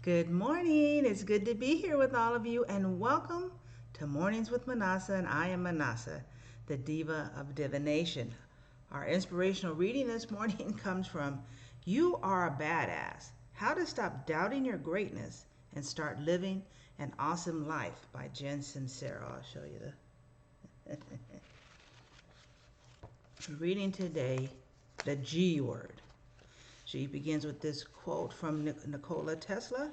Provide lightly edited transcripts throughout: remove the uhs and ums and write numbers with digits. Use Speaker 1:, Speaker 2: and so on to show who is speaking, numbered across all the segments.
Speaker 1: Good morning. It's good to be here with all of you, and welcome to Mornings with Minnassa. And I am Minnassa, the diva of divination. Our inspirational reading this morning comes from You Are a Badass: How to Stop Doubting Your Greatness and Start Living an Awesome Life by Jen Sincero. I'll show you the reading today, the G word. She begins with this quote from Nikola Tesla.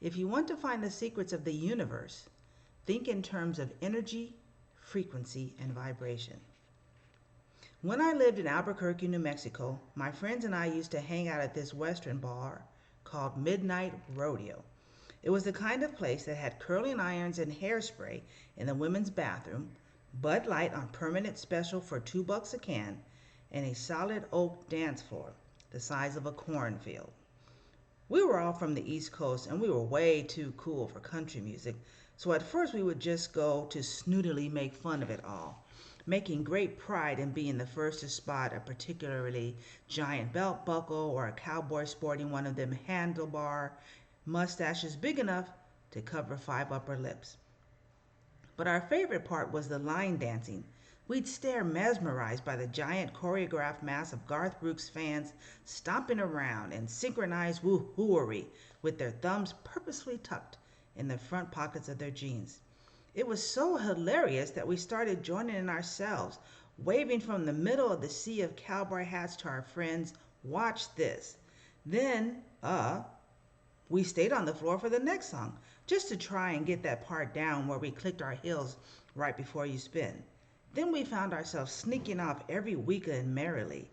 Speaker 1: If you want to find the secrets of the universe, think in terms of energy, frequency, and vibration. When I lived in Albuquerque, New Mexico, my friends and I used to hang out at this Western bar called Midnight Rodeo. It was the kind of place that had curling irons and hairspray in the women's bathroom, Bud Light on permanent special for $2 a can, and a solid oak dance floor the size of a cornfield. We were all from the East Coast and we were way too cool for country music, so at first we would just go to snootily make fun of it all, making great pride in being the first to spot a particularly giant belt buckle or a cowboy sporting one of them handlebar mustaches big enough to cover 5 upper lips. But our favorite part was the line dancing. We'd stare mesmerized by the giant choreographed mass of Garth Brooks fans stomping around in synchronized woo-hooery with their thumbs purposefully tucked in the front pockets of their jeans. It was so hilarious that we started joining in ourselves, waving from the middle of the sea of cowboy hats to our friends, "Watch this." Then, we stayed on the floor for the next song, just to try and get that part down where we clicked our heels right before you spin. Then we found ourselves sneaking off every weekend merrily,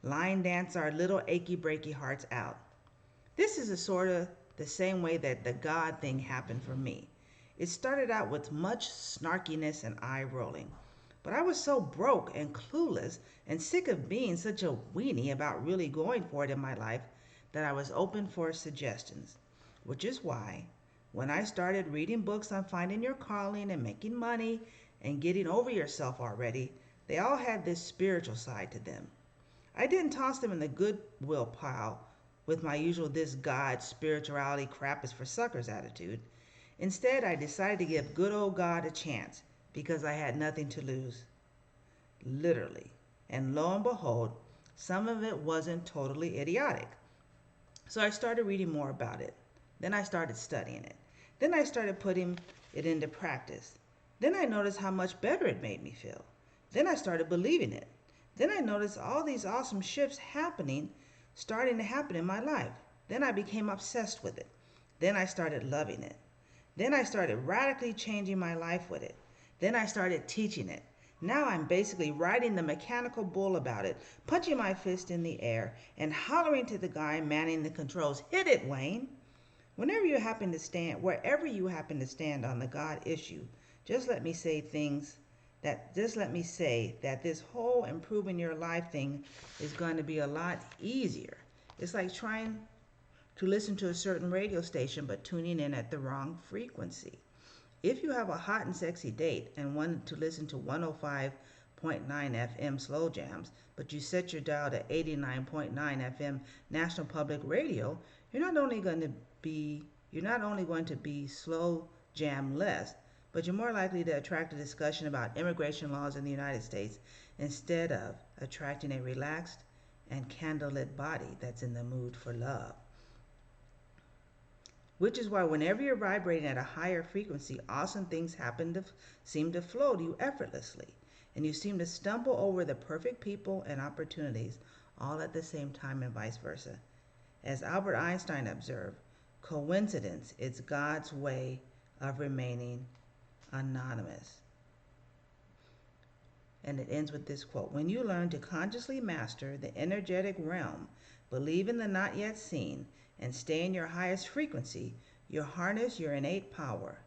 Speaker 1: line dance our little achy breaky hearts out. This is a sort of the same way that the God thing happened for me. It started out with much snarkiness and eye rolling, but I was so broke and clueless and sick of being such a weenie about really going for it in my life that I was open for suggestions, which is why when I started reading books on finding your calling and making money and getting over yourself already, they all had this spiritual side to them. I didn't toss them in the goodwill pile with my usual "this God spirituality crap is for suckers" attitude. Instead, I decided to give good old God a chance because I had nothing to lose. Literally. And lo and behold, some of it wasn't totally idiotic. So I started reading more about it. Then I started studying it. Then I started putting it into practice. Then I noticed how much better it made me feel. Then I started believing it. Then I noticed all these awesome shifts starting to happen in my life. Then I became obsessed with it. Then I started loving it. Then I started radically changing my life with it. Then I started teaching it. Now I'm basically riding the mechanical bull about it, punching my fist in the air and hollering to the guy manning the controls, "Hit it, Wayne!" Wherever you happen to stand on the God issue, just let me say that this whole improving your life thing is going to be a lot easier. It's like trying to listen to a certain radio station but tuning in at the wrong frequency. If you have a hot and sexy date and want to listen to 105.9 FM slow jams, but you set your dial to 89.9 FM National Public Radio, you're not only going to be slow jam less, but you're more likely to attract a discussion about immigration laws in the United States instead of attracting a relaxed and candlelit body that's in the mood for love. Which is why whenever you're vibrating at a higher frequency, awesome things seem to flow to you effortlessly, and you seem to stumble over the perfect people and opportunities all at the same time, and vice versa. As Albert Einstein observed, coincidence is God's way of remaining anonymous. And it ends with this quote: "When you learn to consciously master the energetic realm, believe in the not yet seen, and stay in your highest frequency, you harness your innate power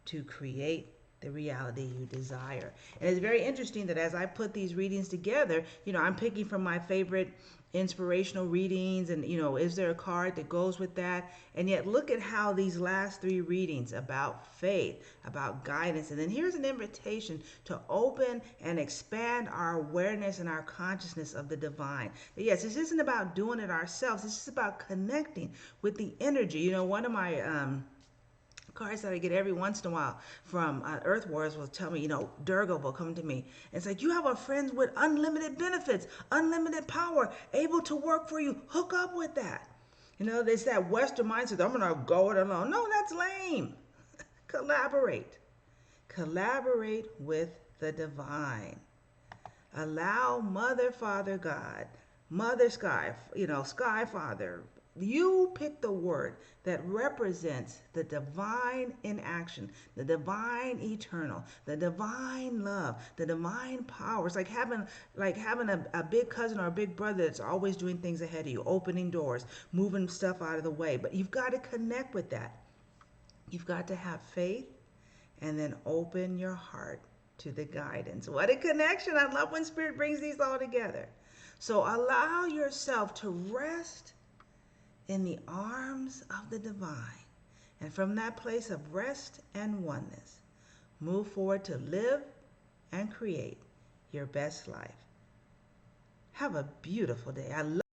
Speaker 1: to create the reality you desire." And it's very interesting that as I put these readings together, I'm picking from my favorite inspirational readings, and is there a card that goes with that? And yet look at how these last three readings about faith, about guidance, and then here's an invitation to open and expand our awareness and our consciousness of the divine. Yes, this isn't about doing it ourselves. This is about connecting with the energy. One of my cards that I get every once in a while from Earth Wars will tell me, Durga will come to me and it's like, you have a friend with unlimited benefits, unlimited power, able to work for you. Hook up with that. There's that Western mindset, I'm going to go it alone. No, that's lame. Collaborate. Collaborate with the divine. Allow Mother, Father, God, Mother Sky, Sky Father. You pick the word that represents the divine in action, the divine eternal, the divine love, the divine power. It's like having a big cousin or a big brother that's always doing things ahead of you, opening doors, moving stuff out of the way. But you've got to connect with that. You've got to have faith and then open your heart to the guidance. What a connection. I love when Spirit brings these all together. So allow yourself to rest in the arms of the divine. And from that place of rest and oneness, move forward to live and create your best life. Have a beautiful day. I love